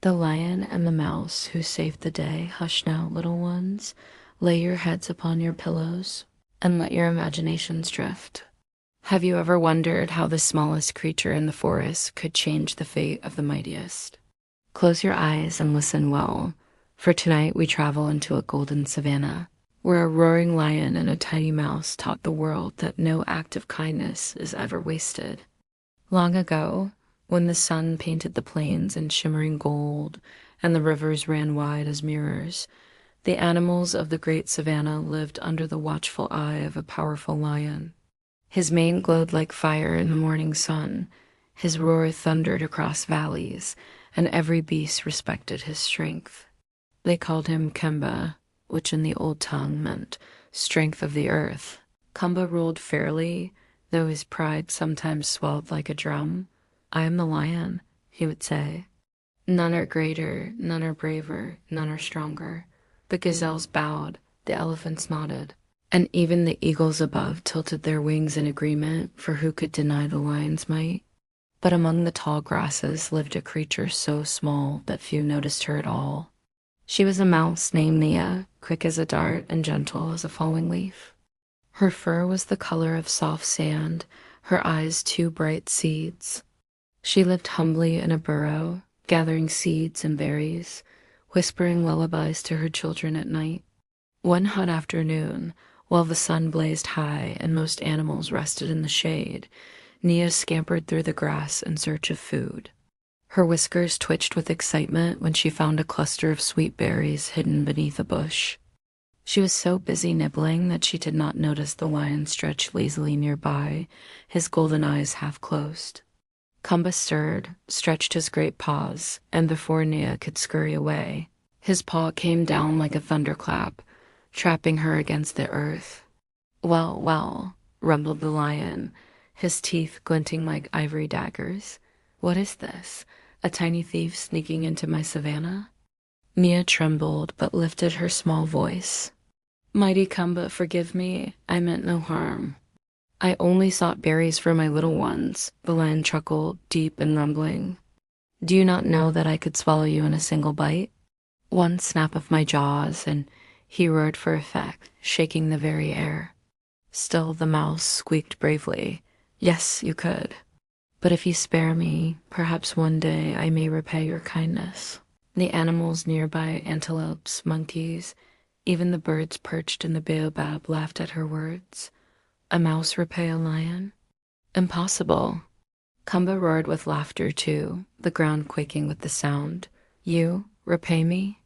The lion and the mouse who saved the day. Hush now, little ones. Lay your heads upon your pillows and let your imaginations drift. Have you ever wondered how the smallest creature in the forest could change the fate of the mightiest? Close your eyes and listen well, for tonight we travel into a golden savanna, where a roaring lion and a tiny mouse taught the world that no act of kindness is ever wasted. Long ago, when the sun painted the plains in shimmering gold and the rivers ran wide as mirrors, the animals of the great savanna lived under the watchful eye of a powerful lion. His mane glowed like fire in the morning sun, his roar thundered across valleys, and every beast respected his strength. They called him Kemba, which in the old tongue meant strength of the earth. Kemba ruled fairly, though his pride sometimes swelled like a drum. I am the lion, he would say. None are greater, none are braver, none are stronger. The gazelles bowed, the elephants nodded, and even the eagles above tilted their wings in agreement, for who could deny the lion's might? But among the tall grasses lived a creature so small that few noticed her at all. She was a mouse named Nia, quick as a dart and gentle as a falling leaf. Her fur was the color of soft sand, her eyes two bright seeds. She lived humbly in a burrow, gathering seeds and berries, whispering lullabies to her children at night. One hot afternoon, while the sun blazed high and most animals rested in the shade, Nia scampered through the grass in search of food. Her whiskers twitched with excitement when she found a cluster of sweet berries hidden beneath a bush. She was so busy nibbling that she did not notice the lion stretched lazily nearby, his golden eyes half closed. Kemba stirred, stretched his great paws, and before Nia could scurry away, his paw came down like a thunderclap, trapping her against the earth. Well, well, rumbled the lion, his teeth glinting like ivory daggers. What is this? A tiny thief sneaking into my savanna? Nia trembled but lifted her small voice. Mighty Kemba, forgive me. I meant no harm. I only sought berries for my little ones, the lion chuckled, deep and rumbling. Do you not know that I could swallow you in a single bite? One snap of my jaws, and he roared for effect, shaking the very air. Still the mouse squeaked bravely. Yes, you could. But if you spare me, perhaps one day I may repay your kindness. The animals nearby, antelopes, monkeys, even the birds perched in the baobab laughed at her words. A mouse repay a lion? Impossible. Kemba roared with laughter too, the ground quaking with the sound. You repay me?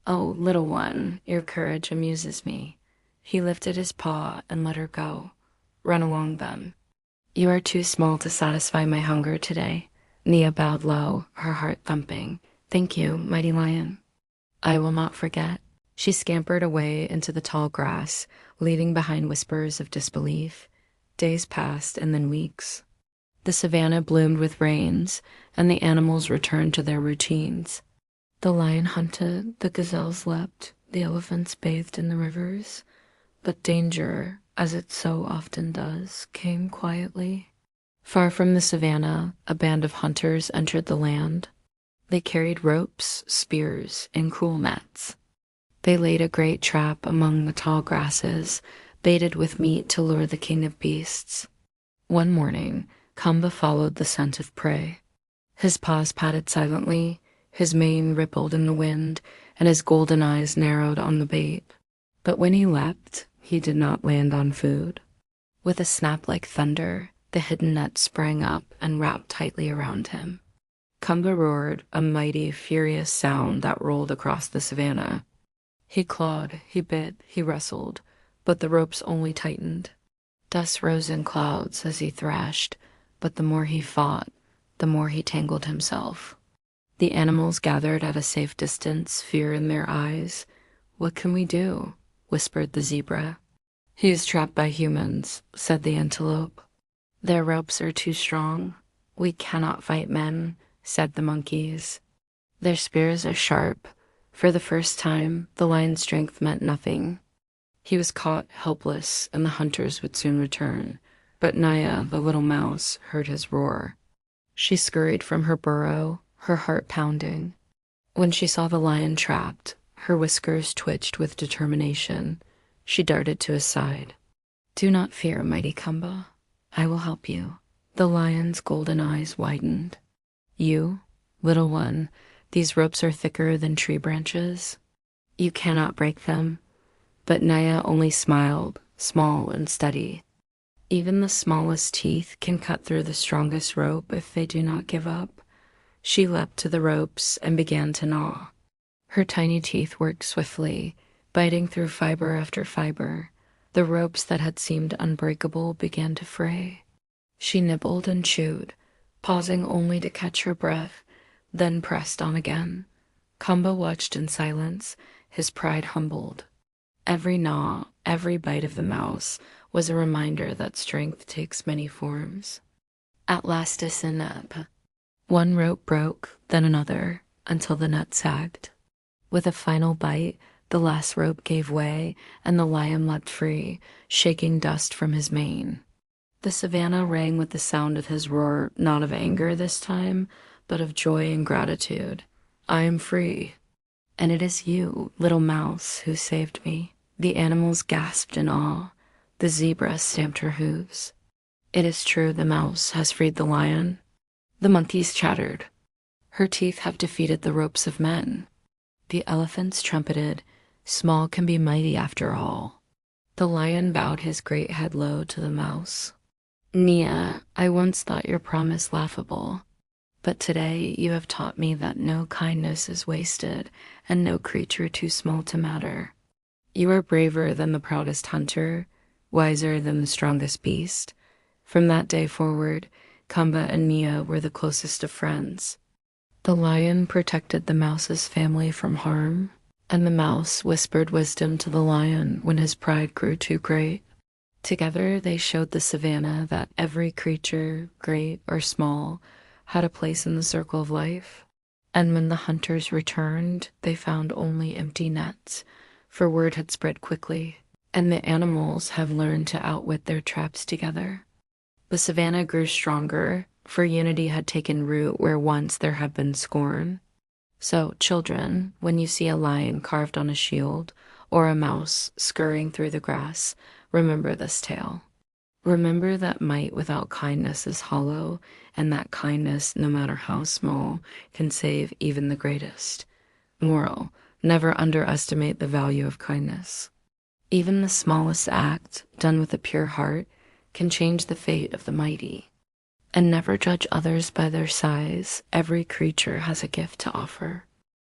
Oh, little one, your courage amuses me. He lifted his paw and let her go. Run along then. You are too small to satisfy my hunger today. Nia bowed low, her heart thumping. Thank you, mighty lion. I will not forget. She scampered away into the tall grass, leaving behind whispers of disbelief. Days passed and then weeks. The savanna bloomed with rains, and the animals returned to their routines. The lion hunted, the gazelles leapt, the elephants bathed in the rivers. But danger, as it so often does, came quietly. Far from the savanna, a band of hunters entered the land. They carried ropes, spears, and cruel nets. They laid a great trap among the tall grasses, baited with meat to lure the king of beasts. One morning, Kemba followed the scent of prey. His paws patted silently, his mane rippled in the wind, and his golden eyes narrowed on the bait. But when he leapt, he did not land on food. With a snap like thunder, the hidden net sprang up and wrapped tightly around him. Kemba roared, a mighty, furious sound that rolled across the savanna. He clawed, he bit, he wrestled, but the ropes only tightened. Dust rose in clouds as he thrashed, but the more he fought, the more he tangled himself. The animals gathered at a safe distance, fear in their eyes. What can we do? Whispered the zebra. He is trapped by humans, said the antelope. Their ropes are too strong. We cannot fight men, said the monkeys. Their spears are sharp. For the first time, the lion's strength meant nothing. He was caught helpless, and the hunters would soon return. But Naya, the little mouse, heard his roar. She scurried from her burrow, her heart pounding. When she saw the lion trapped, her whiskers twitched with determination. She darted to his side. "Do not fear, mighty Kamba. I will help you." The lion's golden eyes widened. "You, little one, these ropes are thicker than tree branches. You cannot break them." But Naya only smiled, small and steady. "Even the smallest teeth can cut through the strongest rope if they do not give up." She leapt to the ropes and began to gnaw. Her tiny teeth worked swiftly, biting through fiber after fiber. The ropes that had seemed unbreakable began to fray. She nibbled and chewed, pausing only to catch her breath, then pressed on again. Kamba watched in silence, his pride humbled. Every gnaw, every bite of the mouse was a reminder that strength takes many forms. At last a synap. One rope broke, then another, until the net sagged. With a final bite, the last rope gave way, and the lion leapt free, shaking dust from his mane. The savanna rang with the sound of his roar, not of anger this time, but of joy and gratitude. "I am free." "And it is you, little mouse, who saved me." The animals gasped in awe. The zebra stamped her hooves. "It is true the mouse has freed the lion." The monkeys chattered. "Her teeth have defeated the ropes of men." The elephants trumpeted, "Small can be mighty after all." The lion bowed his great head low to the mouse. "Nia, I once thought your promise laughable, but today you have taught me that no kindness is wasted and no creature too small to matter. You are braver than the proudest hunter, wiser than the strongest beast." From that day forward, Kamba and Nia were the closest of friends. The lion protected the mouse's family from harm, and the mouse whispered wisdom to the lion when his pride grew too great. Together they showed the savanna that every creature, great or small, had a place in the circle of life. And when the hunters returned, they found only empty nets, for word had spread quickly, and the animals have learned to outwit their traps together. The savanna grew stronger, for unity had taken root where once there had been scorn. So, children, when you see a lion carved on a shield, or a mouse scurrying through the grass, remember this tale. Remember that might without kindness is hollow, and that kindness, no matter how small, can save even the greatest. Moral: never underestimate the value of kindness. Even the smallest act, done with a pure heart, can change the fate of the mighty. And never judge others by their size. Every creature has a gift to offer.